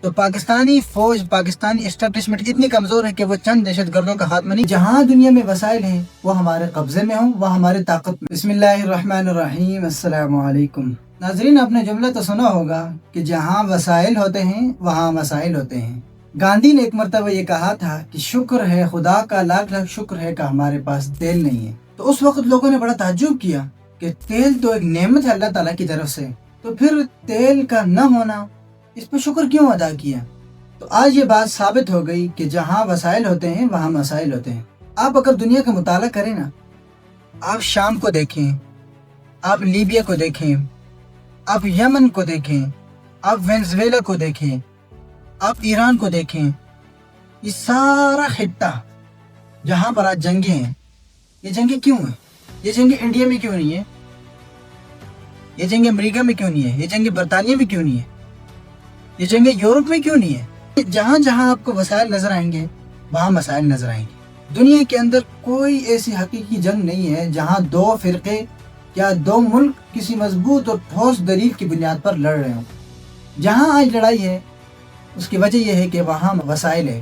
تو پاکستانی فوج، پاکستانی اسٹیبلشمنٹ اتنی کمزور ہے کہ وہ چند دہشت گردوں کا خاتمہ نہیں، جہاں دنیا میں وسائل ہیں وہ ہمارے قبضے میں ہوں، وہ ہمارے طاقت میں۔ بسم اللہ الرحمن الرحیم، السلام علیکم ناظرین، آپ نے جملہ تو سنا ہوگا کہ جہاں وسائل ہوتے ہیں وہاں مسائل ہوتے ہیں۔ گاندھی نے ایک مرتبہ یہ کہا تھا کہ شکر ہے خدا کا، لاکھ لاکھ شکر ہے کہ ہمارے پاس تیل نہیں ہے۔ تو اس وقت لوگوں نے بڑا تعجب کیا کہ تیل تو ایک نعمت ہے اللہ تعالیٰ کی طرف سے، تو پھر تیل کا نہ ہونا اس پہ شکر کیوں ادا کیا؟ تو آج یہ بات ثابت ہو گئی کہ جہاں وسائل ہوتے ہیں وہاں مسائل ہوتے ہیں۔ آپ اگر دنیا کا مطالعہ کریں نا، آپ شام کو دیکھیں، آپ لیبیا کو دیکھیں، آپ یمن کو دیکھیں، آپ وینزویلا کو دیکھیں، آپ ایران کو دیکھیں، یہ سارا خطہ جہاں پر آج جنگیں ہیں، یہ جنگیں کیوں ہیں؟ یہ جنگیں انڈیا میں کیوں نہیں ہے؟ یہ جنگیں امریکہ میں کیوں نہیں ہے؟ یہ جنگیں برطانیہ میں کیوں نہیں ہے؟ یہ جنگیں یورپ میں کیوں نہیں ہے؟ جہاں جہاں آپ کو وسائل نظر آئیں گے وہاں مسائل نظر آئیں گے۔ دنیا کے اندر کوئی ایسی حقیقی جنگ نہیں ہے جہاں دو فرقے یا دو ملک کسی مضبوط اور ٹھوس دلیل کی بنیاد پر لڑ رہے ہوں۔ جہاں آج لڑائی ہے اس کی وجہ یہ ہے کہ وہاں وسائل ہے۔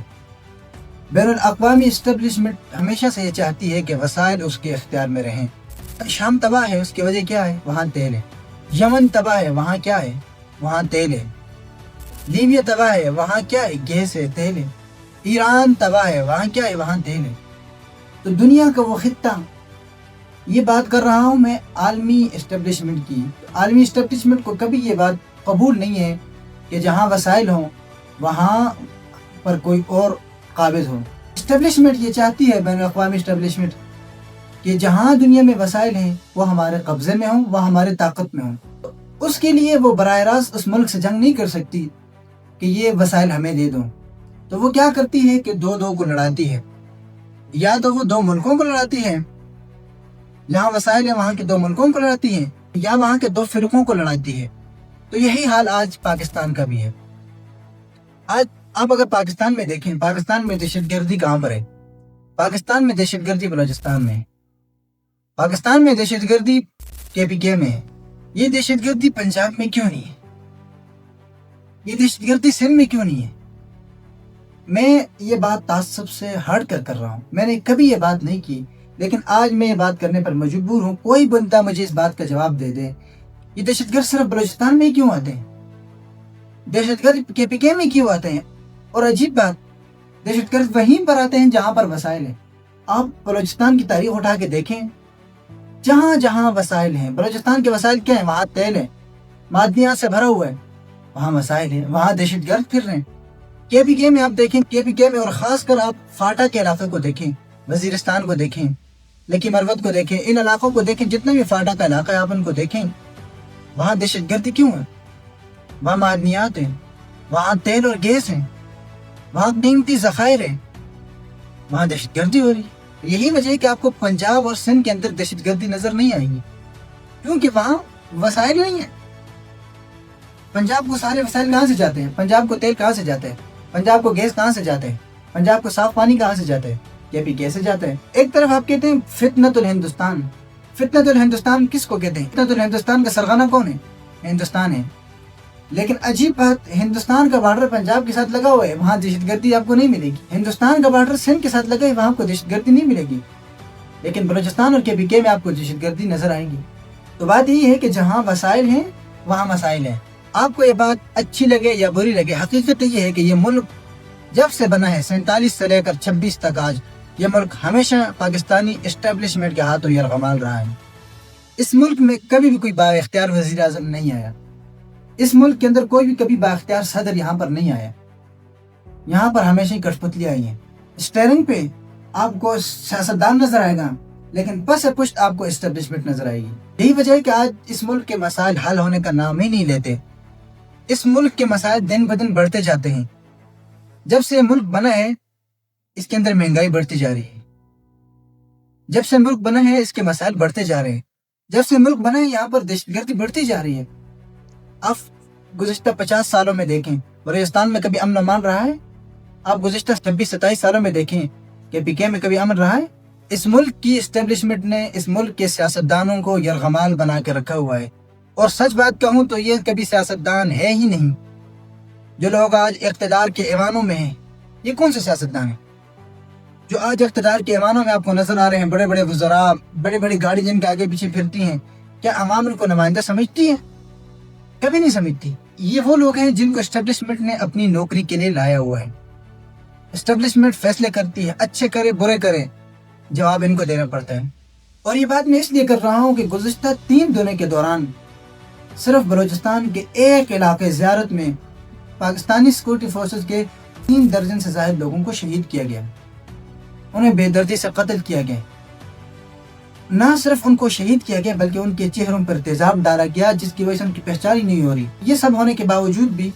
بین الاقوامی اسٹیبلشمنٹ ہمیشہ سے یہ چاہتی ہے کہ وسائل اس کے اختیار میں رہیں۔ شام تباہ ہے، اس کی وجہ کیا ہے؟ وہاں تیل ہے۔ یمن تباہ ہے، وہاں کیا ہے؟ وہاں تیل ہے۔ لیبیا تباہ ہے، وہاں کیا ہے؟ گیس ہے، تیل ہے۔ ایران تباہ ہے، وہاں کیا ہے؟ وہاں تیل ہے۔ تو دنیا کا وہ خطہ، یہ بات کر رہا ہوں میں عالمی اسٹیبلشمنٹ کی۔ عالمی اسٹیبلشمنٹ کو کبھی یہ بات قبول نہیں ہے کہ جہاں وسائل ہوں وہاں پر کوئی اور قابض ہو۔ اسٹیبلشمنٹ یہ چاہتی ہے، بین الاقوامی اسٹیبلشمنٹ، کہ جہاں دنیا میں وسائل ہیں وہ ہمارے قبضے میں ہوں، وہ ہمارے طاقت میں ہوں۔ اس کے لیے وہ براہ راست اس ملک سے جنگ نہیں کر سکتی کہ یہ وسائل ہمیں دے دو۔ تو وہ کیا کرتی ہے کہ دو کو لڑاتی ہے، یا تو وہ دو ملکوں کو لڑاتی ہے، جہاں وسائل ہیں وہاں کے دو ملکوں کو لڑاتی ہے، یا وہاں کے دو فرقوں کو لڑاتی ہے۔ تو یہی حال آج پاکستان کا بھی ہے۔ آج آپ اگر پاکستان میں دیکھیں، پاکستان میں دہشت گردی کہاں پر ہے؟ پاکستان میں دہشت گردی بلوچستان میں ہے، پاکستان میں دہشت گردی KPK میں ہے۔ یہ دہشت گردی پنجاب میں کیوں نہیں ہے؟ یہ دہشت گردی سندھ میں کیوں نہیں ہے؟ میں یہ بات تعصب سے ہٹ کر رہا ہوں، میں نے کبھی یہ بات نہیں کی، لیکن آج میں یہ بات کرنے پر مجبور ہوں۔ کوئی بندہ مجھے اس بات کا جواب دے دے، یہ دہشت گرد صرف بلوچستان میں کیوں آتے ہیں؟ دہشت گرد KPK میں کیوں آتے ہیں؟ اور عجیب بات، دہشت گرد وہیں پر آتے ہیں جہاں پر وسائل ہیں۔ آپ بلوچستان کی تاریخ اٹھا کے دیکھیں، جہاں جہاں وسائل ہیں، بلوچستان کے وسائل کیا ہیں؟ وہاں تیل ہے، معدنیات سے بھرا ہوا ہے، وہاں مسائل ہیں، وہاں دہشت گرد پھر رہے ہیں۔ KPK میں آپ دیکھیں، KPK میں اور خاص کر آپ فاٹا کے علاقے کو دیکھیں، وزیرستان کو دیکھیں، لکی مروت کو دیکھیں، ان علاقوں کو دیکھیں، جتنا بھی فاٹا کا علاقہ ہے آپ ان کو دیکھیں، وہاں دہشت گردی کیوں ہے؟ وہاں معدنیات ہیں، وہاں تیل اور گیس ہیں، وہاں قیمتی ذخائر ہیں، وہاں دہشت گردی ہو رہی ہے۔ یہی وجہ ہے کہ آپ کو پنجاب اور سندھ کے اندر دہشت گردی نظر نہیں آئے گی، کیونکہ وہاں وسائل نہیں ہیں۔ پنجاب کو سارے وسائل کہاں سے جاتے ہیں؟ پنجاب کو تیل کہاں سے جاتے ہیں؟ پنجاب کو گیس کہاں سے جاتے ہیں؟ پنجاب کو صاف پانی کہاں سے جاتے ہیں؟ KPK سے جاتے ہیں۔ ایک طرف آپ کہتے ہیں فتنۃ الہندوستان، فتنۃ الہندوستان کس کو کہتے ہیں؟ فتنۃ الہندوستان کا سرغنہ کون ہے؟ ہندوستان ہے۔ لیکن عجیب بات، ہندوستان کا بارڈر پنجاب کے ساتھ لگا ہوا ہے، وہاں دہشت گردی آپ کو نہیں ملے گی۔ ہندوستان کا بارڈر سندھ کے ساتھ لگا ہے، وہاں آپ کو دہشت گردی نہیں ملے گی، لیکن بلوچستان اور KPK میں آپ کو دہشت گردی نظر آئے گی۔ تو بات یہی ہے کہ جہاں وسائل ہیں وہاں مسائل ہیں۔ آپ کو یہ بات اچھی لگے یا بری لگے، حقیقت یہ ہے کہ یہ ملک جب سے بنا ہے 47 سے لے کر 26 تک، آج یہ ملک ہمیشہ پاکستانی اسٹیبلشمنٹ کے ہاتھوں یرغمال رہا ہے۔ اس ملک میں کبھی بھی کوئی با اختیار وزیر اعظم نہیں آیا، اس ملک کے اندر کوئی بھی کبھی با اختیار صدر یہاں پر نہیں آیا، یہاں پر ہمیشہ ہی کٹھ پتلی آئی ہیں۔ اسٹیئرنگ پہ آپ کو سیاستدان نظر آئے گا، لیکن پس پشت آپ کو اسٹیبلشمنٹ نظر آئے گی۔ یہی وجہ ہے کہ آج اس ملک کے مسائل حل ہونے کا نام ہی نہیں لیتے۔ اس ملک کے مسائل دن بدن بڑھتے جاتے ہیں۔ جب سے ملک بنا ہے اس کے اندر مہنگائی بڑھتی جا رہی ہے، جب سے ملک بنا ہے اس کے مسائل بڑھتے جا رہے ہیں، جب سے ملک بنا ہے یہاں پر دہشت گردی بڑھتی جا رہی ہے۔ آپ گزشتہ 50 سالوں میں دیکھیں بلوچستان میں کبھی امن و امان رہا ہے؟ آپ گزشتہ 26-27 سالوں میں دیکھیں KPK میں کبھی امن رہا ہے؟ اس ملک کی اسٹیبلشمنٹ نے اس ملک کے سیاستدانوں کو یرغمال بنا کے رکھا ہوا ہے، اور سچ بات کہوں تو یہ کبھی سیاستدان ہے ہی نہیں، جو لوگ آج اقتدار کے ایوانوں میں ہیں، یہ کون سے سیاستدان ہیں جو آج اقتدار کے ایوانوں میں آپ کو نظر آ رہے ہیں؟ بڑے بڑے وزراء، بڑی بڑی گاڑی جن کے آگے پیچھے پھرتی ہیں، کیا عوام ان کو نمائندہ سمجھتی ہے؟ کبھی نہیں سمجھتی۔ یہ وہ لوگ ہیں جن کو اسٹیبلشمنٹ نے اپنی نوکری کے لیے لایا ہوا ہے۔ اسٹیبلشمنٹ فیصلے کرتی ہے، اچھے کرے برے کرے، جواب ان کو دینا پڑتا ہے۔ اور یہ بات میں اس لیے کر رہا ہوں کہ گزشتہ 3 دنوں کے دوران صرف بلوچستان کے ایک علاقے زیارت میں پاکستانی سیکورٹی فورسز کے 3 درجن سے زائد لوگوں کو شہید کیا گیا، انہیں بے دردی سے قتل کیا گیا۔ نہ صرف ان کو شہید کیا گیا بلکہ ان کے چہروں پر تیزاب ڈالا گیا، جس کی وجہ سے ان کی پہچان ہی نہیں ہو رہی۔ یہ سب ہونے کے باوجود بھی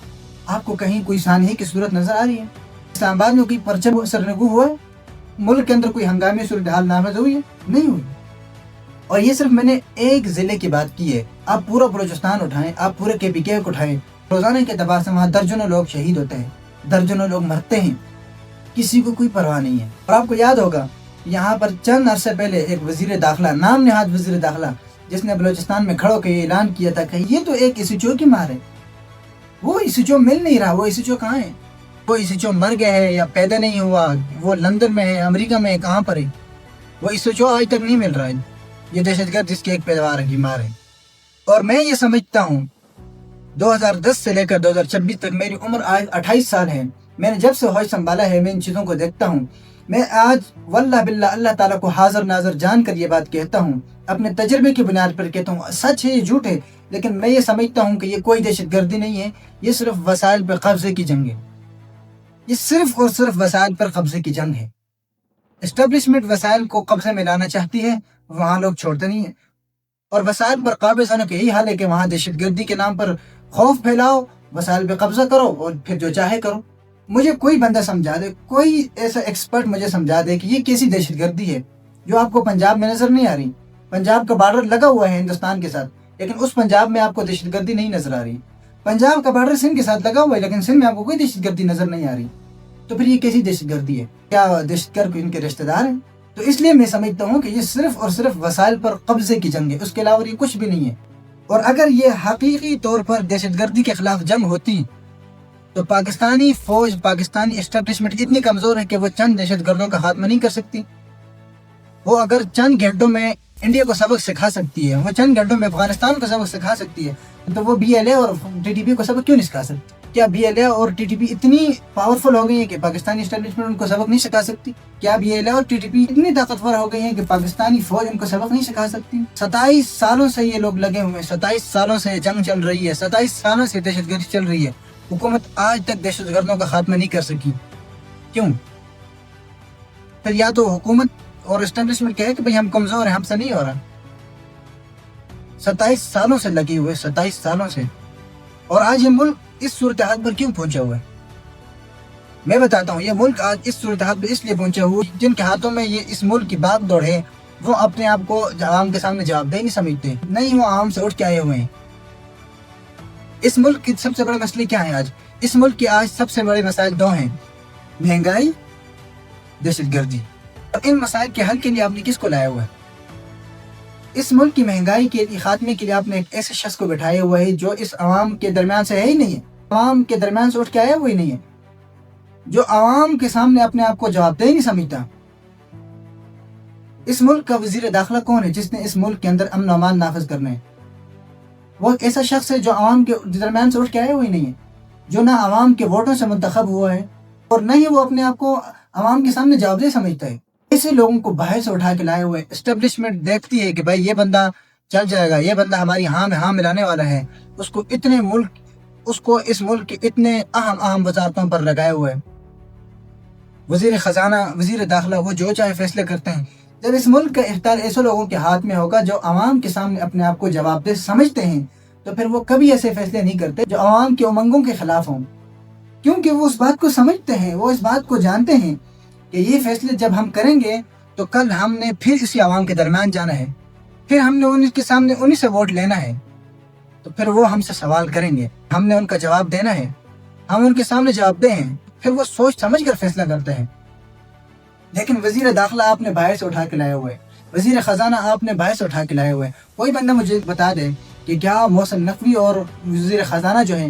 آپ کو کہیں کوئی سانحے کی صورت نظر آ رہی ہے؟ اسلام آباد میں کوئی پرچم سرنگو ہوا ہے؟ ملک کے اندر کوئی ہنگامی صورتحال نافذ ہوئی ہے؟ نہیں ہوئی۔ اور یہ صرف میں نے ایک ضلع کی بات کی ہے، آپ پورا بلوچستان اٹھائیں، آپ پورے KPK کو اٹھائیں، روزانہ کے اعتبار سے وہاں درجنوں لوگ شہید ہوتے ہیں، درجنوں لوگ مرتے ہیں، کسی کو کوئی پرواہ نہیں ہے۔ اور آپ کو یاد ہوگا یہاں پر چند عرصے پہلے ایک وزیر داخلہ، نام نہاد وزیر داخلہ، جس نے بلوچستان میں کھڑو کے یہ اعلان کیا تھا کہ یہ تو ایک ایسیچو کی مار ہے، وہ ایسیچو مل نہیں رہا، وہ ایسیچو کہاں ہے؟ وہ ایسیچو مر گیا ہے یا پیدا نہیں ہوا، وہ لندن میں ہے، امریکہ میں ہے، کہاں پر ہے؟ وہ ایسیچو آج تک نہیں مل رہا ہے۔ یہ دہشت گرد جس کی ایک پیداوار کی مار ہے۔ اور میں یہ سمجھتا ہوں 2010 سے لے کر 2026 تک میری عمر آج 28 سال ہے، میں نے جب سے ہوش سنبھالا ہے میں ان چیزوں کو دیکھتا ہوں۔ میں آج واللہ باللہ اللہ تعالیٰ کو حاضر ناظر جان کر یہ بات کہتا ہوں، اپنے تجربے کی بنیاد پر کہتا ہوں، سچ ہے یہ جھوٹ ہے، لیکن میں یہ سمجھتا ہوں کہ یہ کوئی دہشت گردی نہیں ہے، یہ صرف وسائل پر قبضے کی جنگ ہے۔ یہ صرف اور صرف وسائل پر قبضے کی جنگ ہے۔ اسٹیبلشمنٹ وسائل کو قبضے میں لانا چاہتی ہے، وہاں لوگ چھوڑتے نہیں ہیں، اور وسائل پر قابض ہونے کا یہی حال ہے کہ وہاں دہشت گردی کے نام پر خوف پھیلاؤ، وسائل پہ قبضہ کرو اور پھر جو چاہے کرو۔ مجھے کوئی بندہ سمجھا دے، کوئی ایسا ایکسپرٹ مجھے سمجھا دے کہ یہ کیسی دہشت گردی ہے جو آپ کو پنجاب میں نظر نہیں آ رہی۔ پنجاب کا بارڈر لگا ہوا ہے ہندوستان کے ساتھ، لیکن اس پنجاب میں آپ کو دہشت گردی نہیں نظر آ رہی۔ پنجاب کا بارڈر سندھ کے ساتھ لگا ہوا ہے، لیکن سندھ میں آپ کو کوئی دہشت گردی نظر نہیں آ رہی۔ تو پھر یہ کیسی دہشت گردی ہے؟ کیا دہشت گرد ان کے رشتہ دار ہیں؟ تو اس لیے میں سمجھتا ہوں کہ یہ صرف اور صرف وسائل پر قبضے کی جنگ ہے، اس کے علاوہ یہ کچھ بھی نہیں ہے۔ اور اگر یہ حقیقی طور پر دہشت گردی کے خلاف جنگ ہوتی تو پاکستانی فوج، پاکستانی اسٹیبلشمنٹ اتنی کمزور ہے کہ وہ چند دہشت گردوں کا خاتمہ نہیں کر سکتی۔ وہ اگر چند گھنٹوں میں انڈیا کو سبق سکھا سکتی ہے، وہ چند گھنٹوں میں افغانستان کو سبق سکھا سکتی ہے، تو وہ BLA اور TTP کو سبق کیوں نہیں سکھا سکتی؟ کیا BLA اور TTP اتنی پاورفل ہو گئی ہیں کہ پاکستانی اسٹیبلشمنٹ ان کو سبق نہیں سکھا سکتی؟ کیا BLA اور TTP اتنی طاقتور ہو گئی ہیں کہ پاکستانی فوج ان کو سبق نہیں سکھا سکتی؟ 27 سالوں سے یہ لوگ لگے ہوئے ہیں، 27 سالوں سے جنگ چل رہی ہے، 27 سالوں سے دہشت گردی چل رہی ہے، حکومت آج تک دہشت گردوں کا خاتمہ نہیں کر سکی۔ کیوں؟ پھر یا تو حکومت اور اسٹیبلشمنٹ کہے کہ بھئی ہم کمزور ہیں، ہم سے نہیں ہو رہا۔ 27 سالوں سے لگی ہوئے، 27 سالوں سے، اور آج یہ ملک اس صورتحال پر کیوں پہنچا ہوا ہے؟ میں بتاتا ہوں، یہ ملک آج اس صورتحال پر اس لیے پہنچا ہوا ہے، جن کے ہاتھوں میں یہ اس ملک کی باغ دوڑ ہے، وہ اپنے آپ کو عوام کے سامنے جواب دہ نہیں سمجھتے، نہیں وہ عوام سے اٹھ کے آئے ہوئے ہیں۔ اس ملک کے سب سے بڑے مسئلے کیا ہیں آج؟ اس ملک کے آج سب سے بڑے مسائل 2 ہیں، مہنگائی، دہشت گردی۔ اور ان مسائل کے حل کے لیے آپ نے کس کو لایا ہوا ہے؟ اس ملک کی مہنگائی کے خاتمے کے لیے آپ نے ایک ایسے شخص کو بٹھایا ہوا ہے جو اس عوام کے درمیان سے ہے ہی نہیں ہے، عوام کے درمیان سے اٹھ کے آیا ہوا ہی نہیں ہے، جو عوام کے سامنے اپنے آپ کو جواب دہ نہیں سمجھتا۔ اس ملک کا وزیر داخلہ کون ہے جس نے اس ملک کے اندر امن و امان نافذ کرنا ہے؟ وہ ایسا شخص ہے جو عوام کے درمیان سے اٹھ کے آیا ہوا ہی نہیں ہے، جو نہ عوام کے ووٹوں سے منتخب ہوا ہے اور نہ ہی وہ اپنے آپ کو عوام کے سامنے جواب دہ سمجھتا ہے۔ ایسے لوگوں کو باہر سے اٹھا کے لائے ہوئے اسٹیبلشمنٹ دیکھتی ہے کہ بھائی یہ بندہ چل جائے گا، یہ بندہ ہماری ہاں میں ہاں ملانے والا ہے، اس کو اس ملک کے اتنے اہم وزارتوں پر لگائے ہوئے، وزیر خزانہ، وزیر داخلہ، وہ جو چاہے فیصلے کرتے ہیں۔ جب اس ملک کا اختیار ایسے لوگوں کے ہاتھ میں ہوگا جو عوام کے سامنے اپنے آپ کو جواب دہ سمجھتے ہیں، تو پھر وہ کبھی ایسے فیصلے نہیں کرتے جو عوام کے امنگوں کے خلاف ہوں، کیونکہ وہ اس بات کو سمجھتے ہیں، وہ اس بات کو جانتے ہیں کہ یہ فیصلے جب ہم کریں گے تو کل ہم نے پھر اسی عوام کے درمیان جانا ہے، پھر ہم نے ان کے سامنے انہی سے ووٹ لینا ہے، تو پھر وہ ہم سے سوال کریں گے، ہم نے ان کا جواب دینا ہے، ہم ان کے سامنے جواب دیں ہیں، پھر وہ سوچ سمجھ کر فیصلہ کرتے ہیں۔ لیکن وزیر داخلہ آپ نے باہر سے اٹھا کے لائے ہوئے، وزیر خزانہ آپ نے باہر سے اٹھا کے لائے ہوئے۔ کوئی بندہ مجھے بتا دے کہ کیا محسن نقوی اور وزیر خزانہ جو ہیں